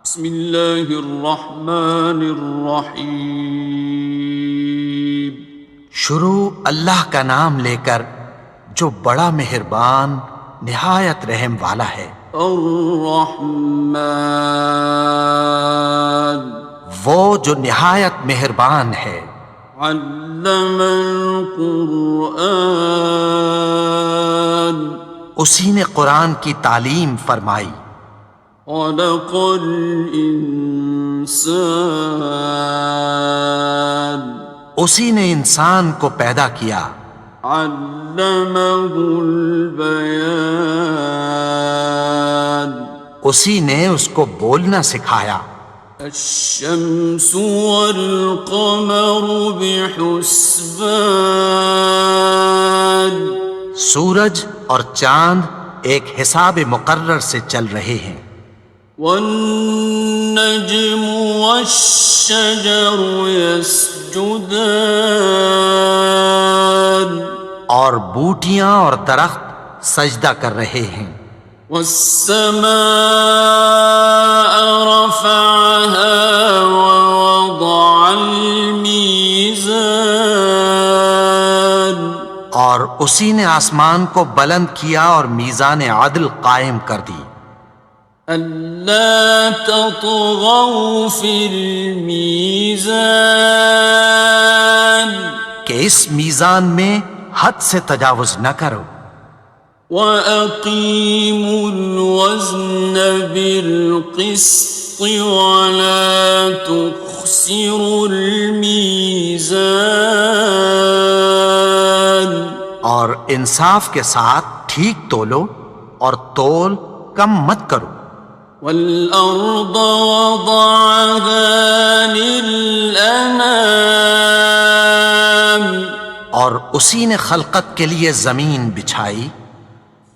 بسم اللہ الرحمن الرحیم۔ شروع اللہ کا نام لے کر جو بڑا مہربان نہایت رحم والا ہے۔ الرحمن، وہ جو نہایت مہربان ہے۔ علم القرآن، اسی نے قرآن کی تعلیم فرمائی۔ خلق الانسان، اسی نے انسان کو پیدا کیا۔ علمہ البیان، اسی نے اس کو بولنا سکھایا۔ الشمس والقمر بحسبان، سورج اور چاند ایک حساب مقرر سے چل رہے ہیں۔ والنجم والشجر يسجدان، اور بوٹیاں اور درخت سجدہ کر رہے ہیں۔ والسماء رفعها ووضع الميزان، اور اسی نے آسمان کو بلند کیا اور میزان عدل قائم کر دی۔ ألا تطغوا في الميزان، کہ اس میزان میں حد سے تجاوز نہ کرو۔ وَأَقِيمُوا الْوَزْنَ بِالْقِسْطِ وَلَا تُخْسِرُوا الْمِيزَانَ، اور انصاف کے ساتھ ٹھیک تولو اور تول کم مت کرو۔ وَالْأَرْضَ وَضَعَهَا لِلْأَنَامِ، اور اسی نے خلقت کے لیے زمین بچھائی۔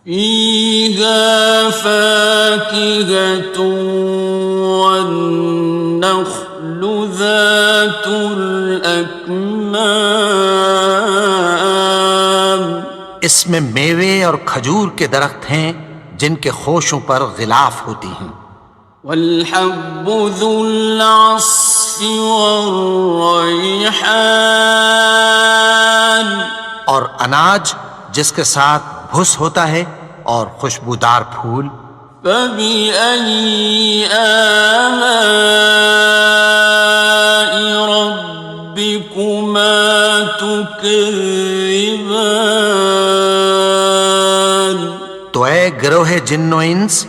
فِيهَا فَاكِهَةٌ وَالنَّخْلُ ذَاتُ الْأَكْمَامِ، اس میں میوے اور کھجور کے درخت ہیں جن کے خوشوں پر غلاف ہوتی ہیں۔ وَالْحَبُّ ذُو الْعَصْفِ وَالرَّيْحَانِ، اور اناج جس کے ساتھ بھس ہوتا ہے اور خوشبودار پھول۔ فَبِأَيِّ آلَاءِ رَبِّكُمَا تُكَذِّبَانِ، تو اے گروہ جن و انس،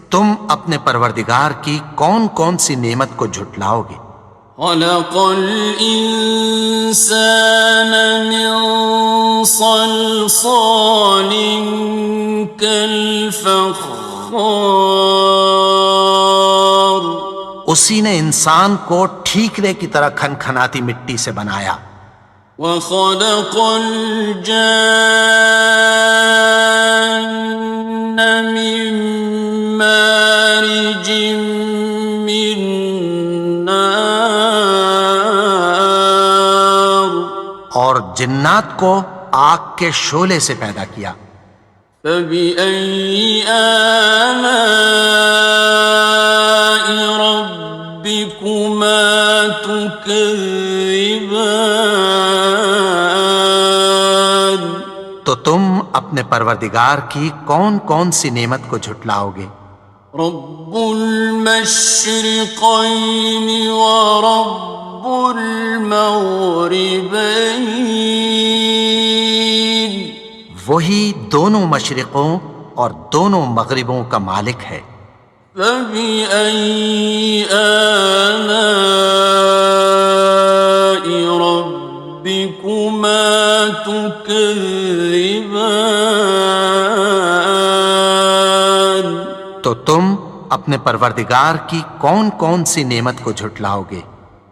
تم اپنے پروردگار کی کون کون سی نعمت کو جھٹلاؤ گے؟ خَلَقَ الْإِنسَانَ مِنْ صَلْصَالٍ كَالْفَخَّارِ، اسی نے انسان کو ٹھیکرے کی طرح کھنکھناتی مٹی سے بنایا۔ وَخَلَقَ الْجَانَّ مِن مَّارِجٍ مِّن نَّارٍ، اور جنات کو آگ کے شعلے سے پیدا کیا۔ فَبِأَيِّ آلَاءِ رَبِّكُمَا تُكَذِّبَانِ، تو تم اپنے پروردگار کی کون کون سی نعمت کو جھٹلاؤ گے؟ رب المشرقین ورب المغربین، وہی دونوں مشرقوں اور دونوں مغربوں کا مالک ہے۔ فَبِأَيِّ آلَاءِ رَبِّكُمَا تُكَذِّبَانِ، تو تم اپنے پروردگار کی کون کون سی نعمت کو جھٹلاؤ گے؟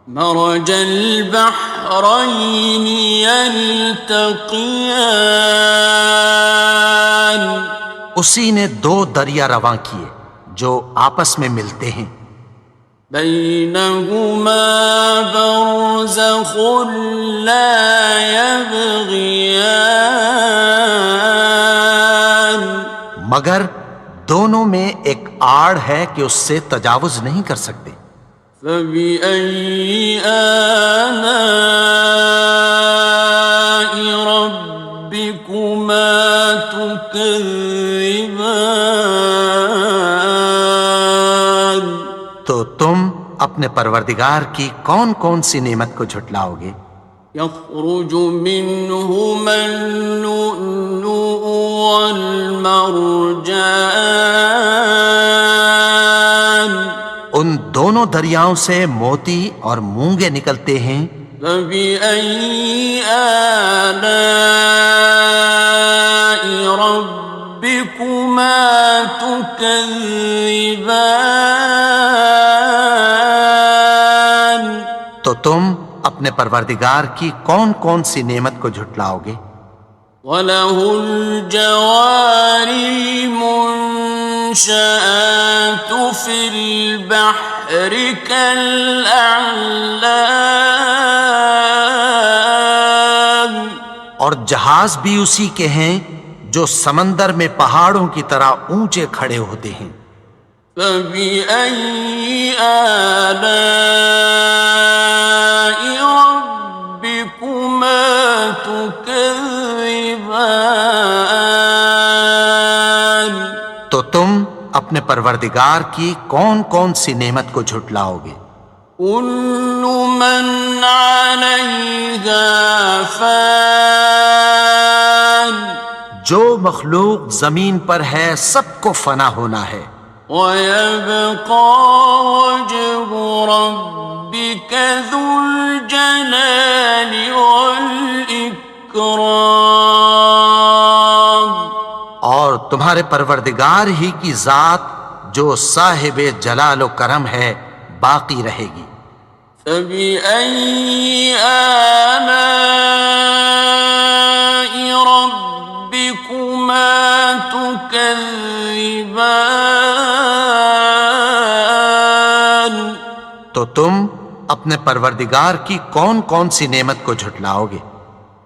مرج البحرین یلتقیان، اسی نے دو دریا رواں کیے جو آپس میں ملتے ہیں۔ بینہما برزخ لا یبغیان، مگر دونوں میں ایک آڑ ہے کہ اس سے تجاوز نہیں کر سکتے۔ فبأي آلاء ربكما تكذبان؟ تو تم اپنے پروردگار کی کون کون سی نعمت کو جھٹلاؤ گے؟ يخرج منهما اللؤلؤ والمرجان ان دونوں دریاؤں سے موتی اور مونگے نکلتے ہیں۔ فبأي آلاء ربكما تكذبان؟ تو تم اپنے پروردگار کی کون کون سی نعمت کو جھٹلاؤ گے؟ وَلَهُ الْجَوَارِ الْمُنشَآتُ فِي الْبَحْرِ كَالْأَعْلَامِ، اور جہاز بھی اسی کے ہیں جو سمندر میں پہاڑوں کی طرح اونچے کھڑے ہوتے ہیں۔ فَبِأَيِّ آلَاءِ رَبِّكُمَا تُكَذِّبَانِ؟ تو تم اپنے پروردگار کی کون کون سی نعمت کو جھٹلاؤ گے؟ كُلُّ مَنْ عَلَيْهَا فَانٍ، جو مخلوق زمین پر ہے سب کو فنا ہونا ہے۔ وَيَبْقَى وَجْهُ رَبِّكَ ذُو الْجَلَالِ وَالْإِكْرَامِ، اور تمہارے پروردگار ہی کی ذات جو صاحب جلال و کرم ہے باقی رہے گی۔ فَبِأَيِّ آلَاءِ رَبِّكُمَا تُكَذِّبَانِ؟ تو تم اپنے پروردگار کی کون کون سی نعمت کو جھٹلاؤ گے؟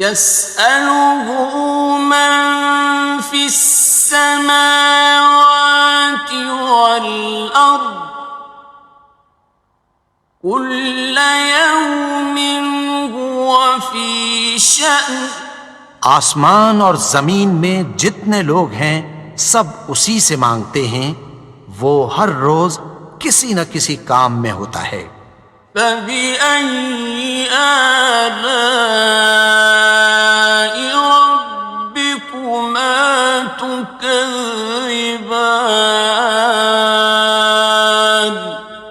يَسْأَلُهُ مَن فِي السَّمَاوَاتِ وَالْأَرْضِ كُلَّ يَوْمٍ هُوَ فِي شَأْنٍ، آسمان اور زمین میں جتنے لوگ ہیں سب اسی سے مانگتے ہیں، وہ ہر روز کسی نہ کسی کام میں ہوتا ہے۔ فَبِأَيِّ آلَاءِ رَبِّكُمَا تُكَذِّبَانِ؟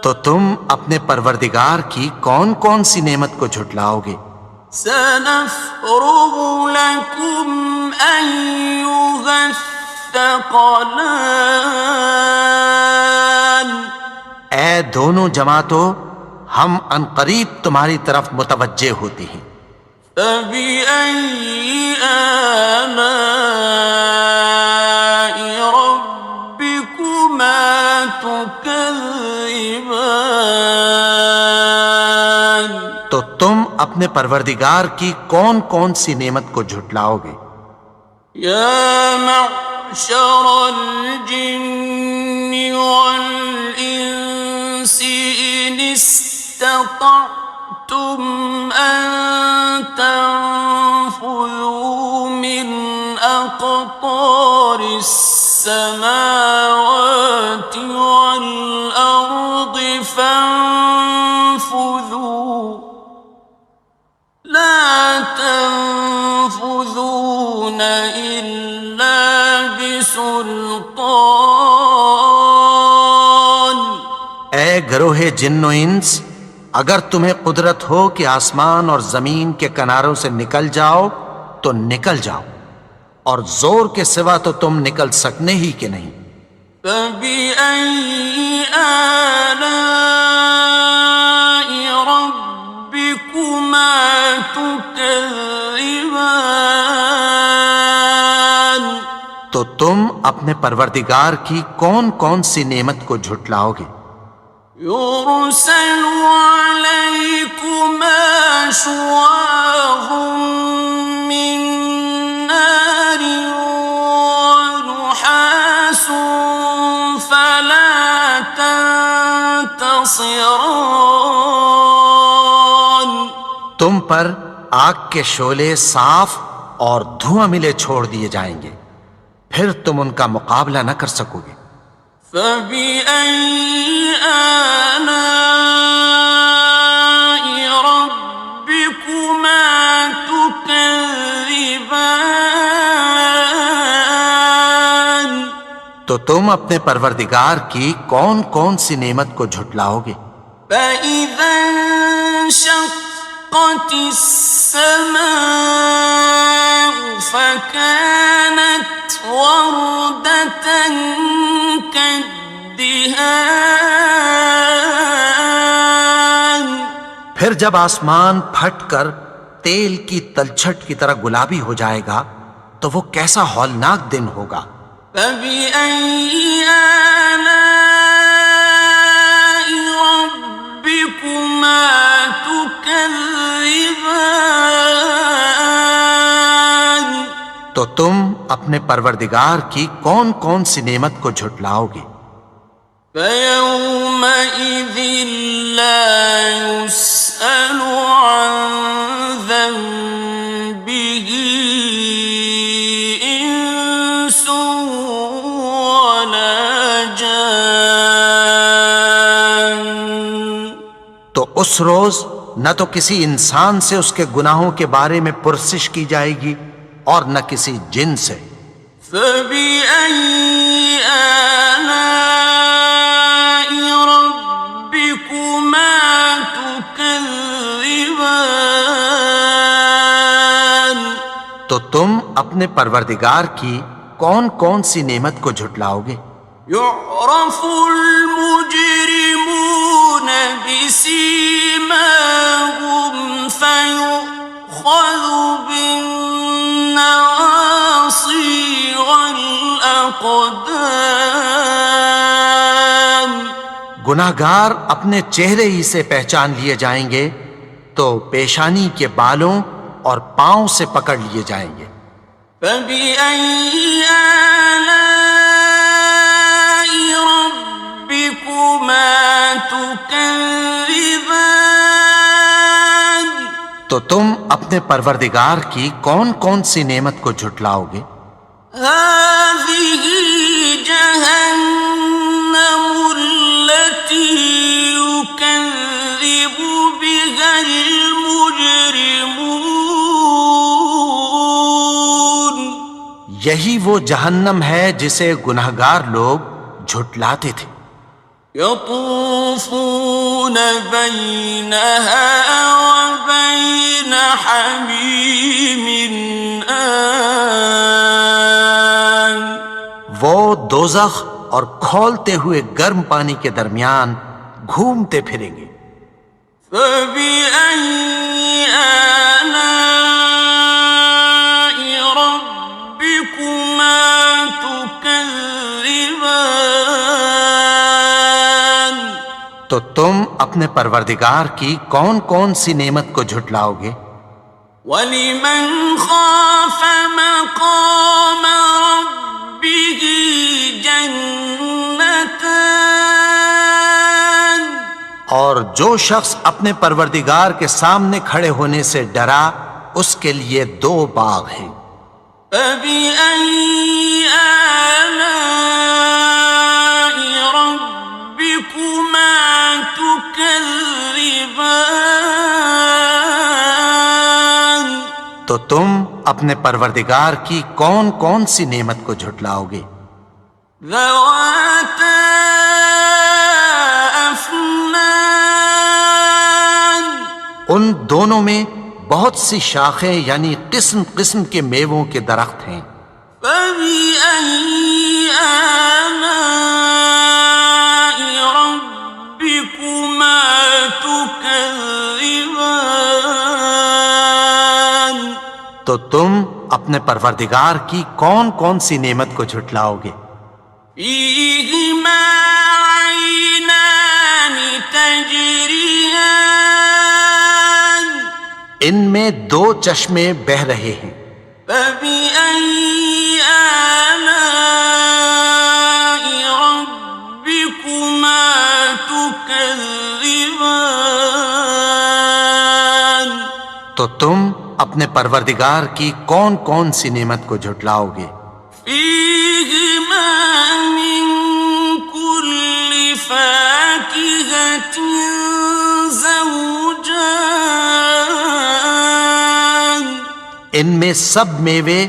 تو تم اپنے پروردگار کی کون کون سی نعمت کو جھٹلاؤ گے؟ سَنَفْرُغُ لَكُمْ أَيُّهَ الثَّقَلَانِ؟ اے دونوں جماعتوں، ہم عنقریب تمہاری طرف متوجہ ہوتے ہیں۔ فَبِأَيِّ آلَاءِ رَبِّكُمَا تُكَذِّبَانِ؟ تو تم اپنے پروردگار کی کون کون سی نعمت کو جھٹلاؤ گے؟ يَا مَعْشَرَ الْجِنِّ وَالْإِنسِ إِنِ اسْتَطَعْتُمْ أَن تَنفُذُوا مِنْ أَقْطَارِ السَّمَاوَاتِ وَالْأَرْضِ فَانفُذُوا لَا تَنفُذُونَ إِلَّا بِسُلْطَانٍ۔ اے گروہ جن و انس، اگر تمہیں قدرت ہو کہ آسمان اور زمین کے کناروں سے نکل جاؤ تو نکل جاؤ، اور زور کے سوا تو تم نکل سکنے ہی کہ نہیں۔ فَبِأَيِّ آلَاءِ رَبِّكُمَا تُكَذِّبَانِ؟ تو تم اپنے پروردگار کی کون کون سی نعمت کو جھٹلاؤ گے؟ يُرْسَلُ عَلَيْكُمَا شُوَاظٌ مِّن نَّارٍ وَنُحَاسٌ فلا تنتصران تم پر آگ کے شعلے صاف اور دھواں ملے چھوڑ دیے جائیں گے، پھر تم ان کا مقابلہ نہ کر سکو گے۔ فبأي آلاء ربكما تكذبان تو تم اپنے پروردگار کی کون کون سی نعمت کو جھٹلاؤ گے؟ فإذا انشقت السماء فكانت وردة كالدهان پھر جب آسمان پھٹ کر تیل کی تلچھٹ کی طرح گلابی ہو جائے گا تو وہ کیسا ہولناک دن ہوگا۔ فبأي آلاء ربكما تكذبان تو تم اپنے پروردگار کی کون کون سی نعمت کو جھٹلاؤ گے؟ فيومئذ لا يسأل عن ذنبه إنس ولا جان تو اس روز نہ تو کسی انسان سے اس کے گناہوں کے بارے میں پرسش کی جائے گی اور نہ کسی جن سے۔ فبأي آلاء ربكما تكذبان تو تم اپنے پروردگار کی کون کون سی نعمت کو جھٹلاؤ گے؟ يعرف المجرمون بسيماهم فيؤخذ بالنواصي والأقدام گناہگار اپنے چہرے ہی سے پہچان لیے جائیں گے تو پیشانی کے بالوں اور پاؤں سے پکڑ لیے جائیں گے۔ فبأي آلاء ربكما تكذبان تو تم اپنے پروردگار کی کون کون سی نعمت کو جھٹلاؤ گے؟ هذه جهنم التي يكذب بها المجرمون یہی وہ جہنم ہے جسے گناہگار لوگ جھٹلاتے تھے۔ يطوفون بينها وبين حميم آن وہ دوزخ اور کھولتے ہوئے گرم پانی کے درمیان گھومتے پھریں گے۔ فبأي آلاء ربكما تكذبان تو تم اپنے پروردگار کی کون کون سی نعمت کو جھٹلاؤ گے؟ وَلِمَنْ خَافَ مَقَامَ رَبِّهِ جَنَّتَانِ اور جو شخص اپنے پروردگار کے سامنے کھڑے ہونے سے ڈرا اس کے لیے دو باغ ہیں۔ فَبِأَيِّ آلَاءِ رَبِّكُمَا تُكَذِّبَانِ تو تم اپنے پروردگار کی کون کون سی نعمت کو جھٹلاؤ گے؟ ذَوَاتَا أَفْنَانٍ ان دونوں میں بہت سی شاخیں یعنی قسم قسم کے میووں کے درخت ہیں۔ فَبِأَيِّ آلَاءِ رَبِّكُمَا تُكَذِّبَانِ تو تم اپنے پروردگار کی کون کون سی نعمت کو جھٹلاؤ گے؟ فِيهِمَا عَيْنَانِ تَجْرِيَانِ ان میں دو چشمے بہہ رہے ہیں۔ فَبِأَيِّ آلَاءِ رَبِّكُمَا تكذبان تو تم اپنے پروردگار کی کون کون سی نعمت کو جھٹلاؤ گے؟ فيهما من كل فاكهة زوجان ان میں سب میوے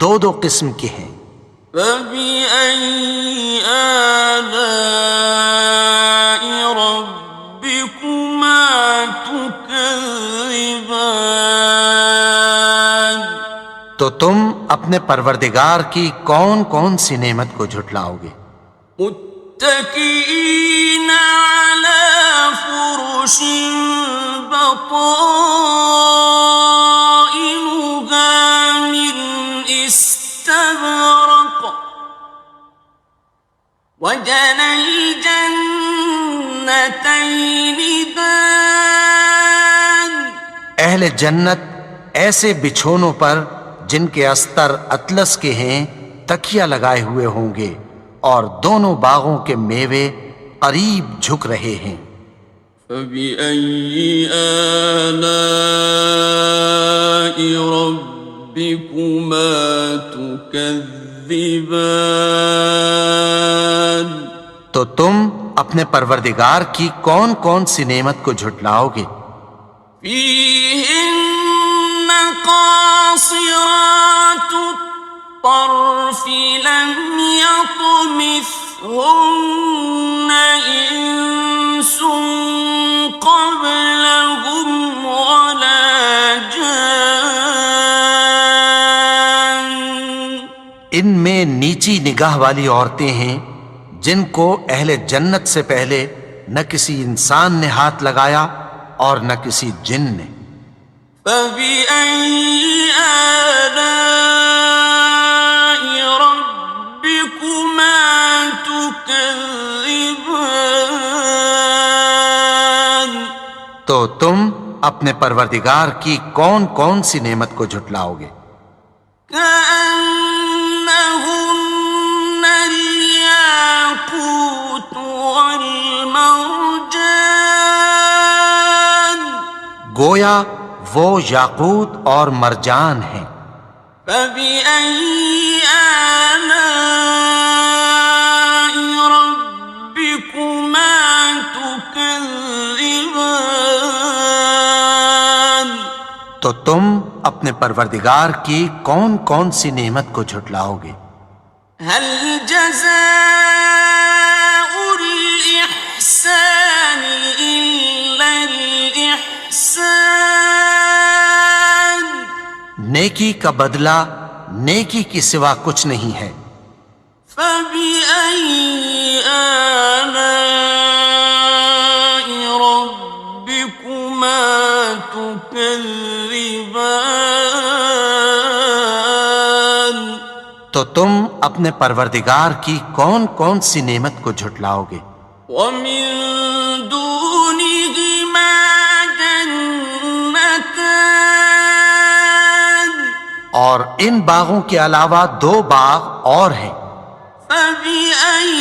دو دو قسم کے ہیں۔ فبأي آلاء ربكما تكذبان تو تم اپنے پروردگار کی کون کون سی نعمت کو جھٹلاؤ گے؟ متكئين على فرش بطائنها من استبرق وجنى الجنتين دان اہل جنت ایسے بچھونوں پر جن کے استر اطلس کے ہیں تکیہ لگائے ہوئے ہوں گے، اور دونوں باغوں کے میوے قریب جھک رہے ہیں۔ فبأي آلاء ربكما تكذبان تو تم اپنے پروردگار کی کون کون سی نعمت کو جھٹلاؤ گے؟ فيهن قاصرات الطرف لم يطمثهن إنس قبلهم ولا جان ان میں نیچی نگاہ والی عورتیں ہیں جن کو اہل جنت سے پہلے نہ کسی انسان نے ہاتھ لگایا اور نہ کسی جن نے۔ فبأي آلاء ربكما تكذبان تو تم اپنے پروردگار کی کون کون سی نعمت کو جھٹلاؤ گے؟ كأنهن الياقوت والمرجان گویا وہ یاقوت اور مرجان ہیں۔ فبأي آلاء ربكما تكذبان تو تم اپنے پروردگار کی کون کون سی نعمت کو جھٹلاؤ گے؟ هل جزاء الإحسان إلا الإحسان نیکی کا بدلہ نیکی کی سوا کچھ نہیں ہے۔ فبأي آلاء ربكما تكذبان تو تم اپنے پروردگار کی کون کون سی نعمت کو جھٹلاؤ گے؟ ومن دونهما جنتان اور ان باغوں کے علاوہ دو باغ اور ہیں۔ فبأي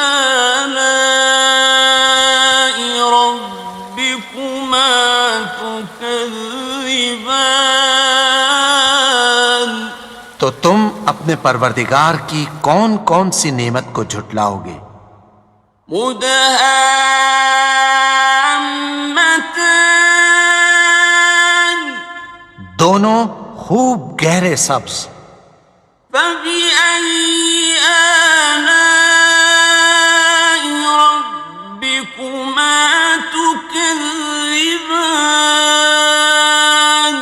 آلاء ربكما تكذبان تو تم اپنے پروردگار کی کون کون سی نعمت کو جھٹلاؤ گے؟ مدهامتان دونوں خوب گہرے سبز۔ فبأي آلاء ربكما تكذبان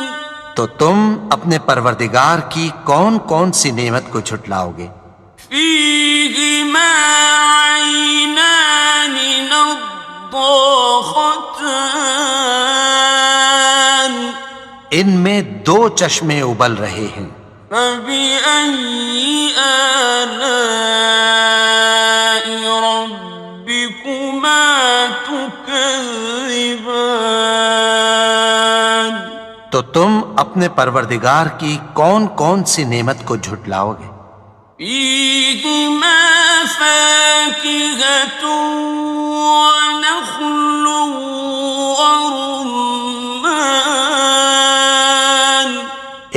تو تم اپنے پروردگار کی کون کون سی نعمت کو جھٹلاؤ گے؟ فيهما عينان نضاختان ان میں دو چشمے ابل رہے ہیں۔ فبأي آلاء ربكما تكذبان تو تم اپنے پروردگار کی کون کون سی نعمت کو جھٹلاؤ گے؟ فيهما فاكهة ونخل ورمان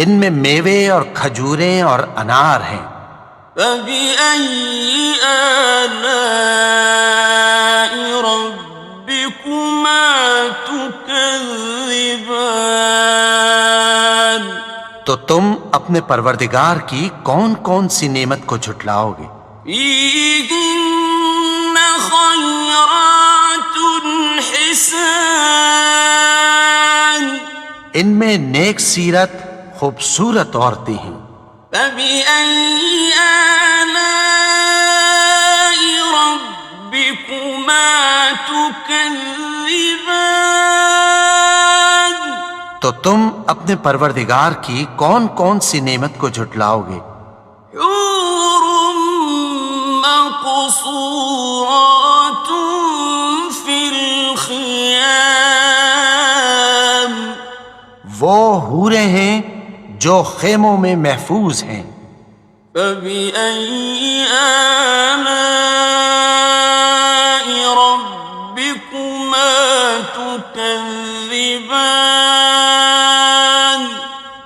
ان میں میوے اور کھجوریں اور انار ہیں. فبأي آلاء ربكما تكذبان تو تم اپنے پروردگار کی کون کون سی نعمت کو جھٹلاؤ گے؟ فيهن خيرات حسان ان میں نیک سیرت خوبصورت عورتیں ہیں. فبأي آلاء ربكما تكذبان تو تم اپنے پروردگار کی کون کون سی نعمت کو جھٹلاؤ گے؟ حور مقصورات في الخيام وہ حوریں ہیں جو خیموں میں محفوظ ہیں. فبأي آلاء ربكما تكذبان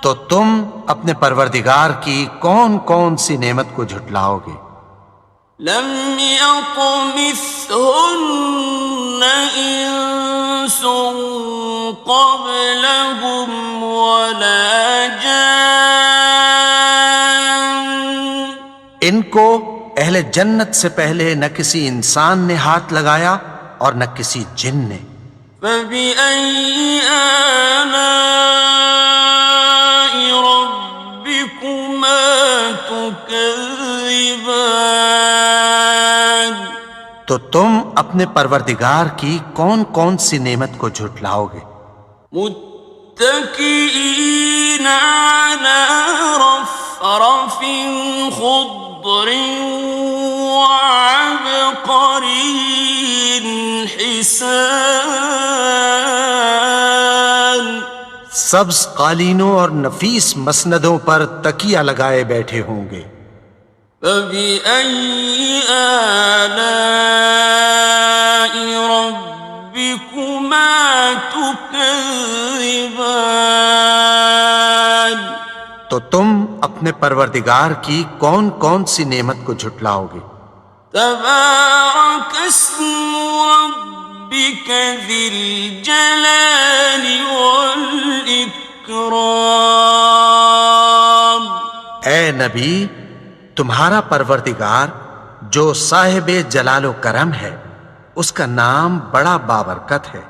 تو تم اپنے پروردگار کی کون کون سی نعمت کو جھٹلاؤ گے؟ لم يطمثهن إنس قبلهم ولا جان ان کو اہل جنت سے پہلے نہ کسی انسان نے ہاتھ لگایا اور نہ کسی جن نے. فبأي آلاء ربكما تكذبان تو تم اپنے پروردگار کی کون کون سی نعمت کو جھٹلاؤ گے؟ متكئين على رفرف خضر وعبقري حسان سبز قالینوں اور نفیس مسندوں پر تکیہ لگائے بیٹھے ہوں گے. فبأي آلاء ربكما تكذبان تو تم اپنے پروردگار کی کون کون سی نعمت کو جھٹلاؤ گے؟ تبارك اسم ربك ذي الجلال والإكرام اے نبی، تمہارا پروردگار جو صاحب جلال و کرم ہے، اس کا نام بڑا بابرکت ہے.